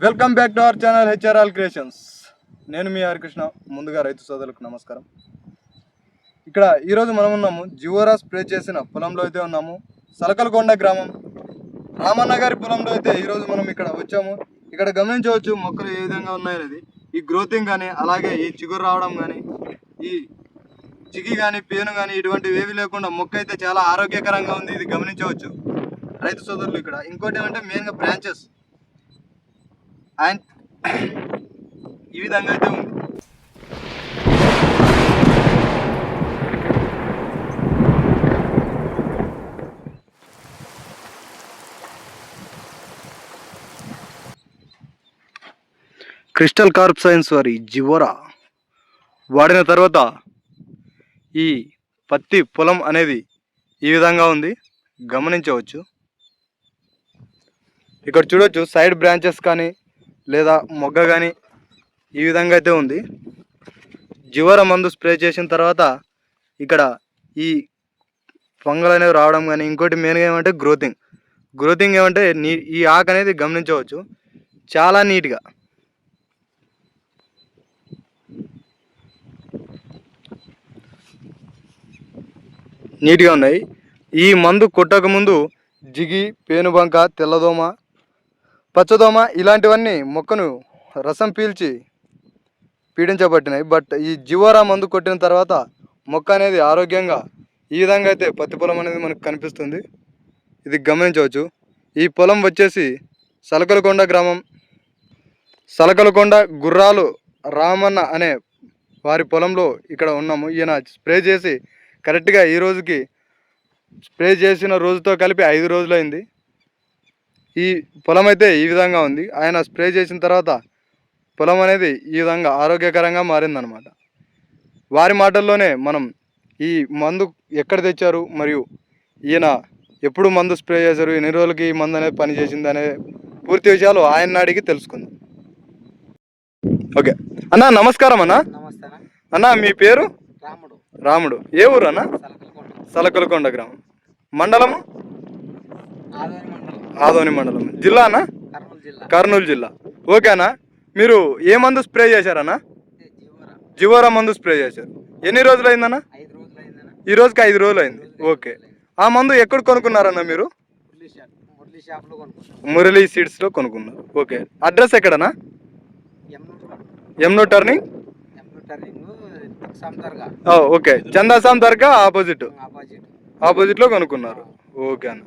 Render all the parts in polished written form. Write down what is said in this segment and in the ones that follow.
Welcome back to our channel HRL creations. నేను మీ హరికృష్ణ. ముందుగా రైతు సోదరులకు నమస్కారం. ఇక్కడ ఈరోజు మనం ఉన్నాము జివోరా స్ప్రే చేసిన పొలంలో అయితే ఉన్నాము. సలకలకొండ గ్రామం రామన్న గారి పొలంలో అయితే ఈరోజు మనం ఇక్కడ వచ్చాము. ఇక్కడ గమనించవచ్చు మొక్కలు ఏ విధంగా ఉన్నాయనేది. ఈ గ్రోతింగ్ కానీ, అలాగే ఈ చిగురు రావడం కానీ, ఈ చిగి కానీ, పేను కానీ ఇటువంటివి ఏవి లేకుండా మొక్క అయితే చాలా ఆరోగ్యకరంగా ఉంది. ఇది గమనించవచ్చు రైతు సోదరులు. ఇక్కడ ఇంకోటి ఏమంటే మెయిన్గా బ్రాంచెస్ అండ్ ఈ విధంగా అయితే ఉంది. క్రిస్టల్ కార్ప్ సైన్స్ వారి జివోరా వాడిన తర్వాత ఈ పత్తి పొలం అనేది ఈ విధంగా ఉంది, గమనించవచ్చు. ఇక్కడ చూడొచ్చు సైడ్ బ్రాంచెస్ కానీ లేదా మొగ్గ కానీ ఈ విధంగా అయితే ఉంది. జివోరా మందు స్ప్రే చేసిన తర్వాత ఇక్కడ ఈ ఫంగల్ అనేవి రావడం కానీ, ఇంకోటి మెయిన్గా ఏమంటే గ్రోతింగ్ ఏమంటే ఈ ఆకు అనేది గమనించవచ్చు చాలా నీట్గా ఉన్నాయి. ఈ మందు కొట్టక ముందు జిగి, పేనుబంక, తెల్లదోమ, పచ్చదోమ ఇలాంటివన్నీ మొక్కను రసం పీల్చి పీడించబట్టినాయి. బట్ ఈ జివోరా మందు కొట్టిన తర్వాత మొక్క అనేది ఆరోగ్యంగా ఈ విధంగా అయితే పత్తి పొలం అనేది మనకు కనిపిస్తుంది. ఇది గమనించవచ్చు. ఈ పొలం వచ్చేసి సలకలకొండ గ్రామం, సలకలకొండ గుర్రాలు రామన్న అనే వారి పొలంలో ఇక్కడ ఉన్నాము. ఈయన స్ప్రే చేసి కరెక్ట్గా ఈ రోజుకి స్ప్రే చేసిన రోజుతో కలిపి 5 రోజులైంది. ఈ పొలం అయితే ఈ విధంగా ఉంది. ఆయన స్ప్రే చేసిన తర్వాత పొలం అనేది ఈ విధంగా ఆరోగ్యకరంగా మారిందనమాట. వారి మాటల్లోనే మనం ఈ మందు ఎక్కడ తెచ్చారు, మరియు ఈయన ఎప్పుడు మందు స్ప్రే చేశారు, ఎన్ని రోజులకి ఈ మందు అనేది పనిచేసింది అనే పూర్తి విషయాలు ఆయన అడిగి తెలుసుకుందాం. ఓకే అన్న, నమస్కారం అన్న. అన్న మీ పేరు? రాముడు. ఏ ఊరు అన్న? సలకలకొండ గ్రామం. మండలము? ఆదోని మండలం. జిల్లా అన్న? కర్నూలు జిల్లా. ఓకే అన్న, మీరు ఏ మందు స్ప్రే చేశారన్న? జివోరా మందు స్ప్రే చేశారు. ఎన్ని రోజులు అయిందన్న? ఈ రోజుకి 5 రోజులు అయింది. ఓకే, ఆ మందు ఎక్కడ కొనుక్కున్నారన్న మీరు? మురళీ సీడ్స్లో కొనుక్కున్నారు. ఓకే, అడ్రస్ ఎక్కడన్నా? ఎంనో టర్నింగ్. ఓకే, చందాసాం దర్గా ఆపోజిట్లో కొనుక్కున్నారు. ఓకే అన్న,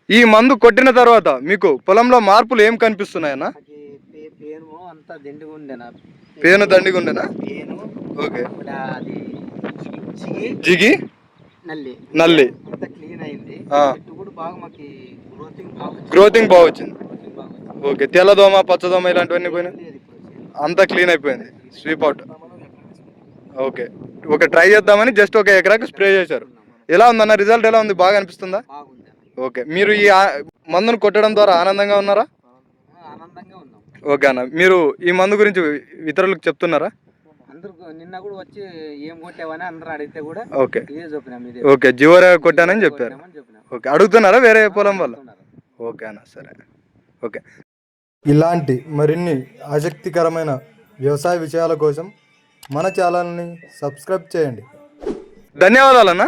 ఈ మందు కొట్టిన తర్వాత మీకు పొలంలో మార్పులు ఏం కనిపిస్తున్నాయన్న? పేను దండిగా ఉండేనా? ఓకే, జిగి, నల్లి, గ్రోతింగ్ బాగా వచ్చింది. ఓకే, తెల్లదోమ, పచ్చదోమ ఇలాంటివన్నీ పోయినాయి, అంతా క్లీన్ అయిపోయింది, స్వీప్ అవుట్. ఓకే, ట్రై చేద్దామని జస్ట్ 1 ఎకరాకి స్ప్రే చేశారు. ఎలా ఉందన్న రిజల్ట్? ఎలా ఉంది? బాగా అనిపిస్తుందా? ఓకే, మీరు ఈ మందును కొట్టడం ద్వారా ఆనందంగా ఉన్నారా? ఓకే అన్న, మీరు ఈ మందు గురించి ఇతరులకు చెప్తున్నారా? నిన్న కూడా వచ్చి ఏం కొట్టావని అందరూ అడిగితే కూడా ఓకే జివోరా కొట్టానని చెప్పారు. ఓకే, అడుగుతున్నారా వేరే పొలం వల్ల? ఓకే అన్న, సరే. ఓకే, ఇలాంటి మరిన్ని ఆసక్తికరమైన వ్యవసాయ విషయాల కోసం మన ఛానల్ని సబ్స్క్రైబ్ చేయండి. ధన్యవాదాలన్నా.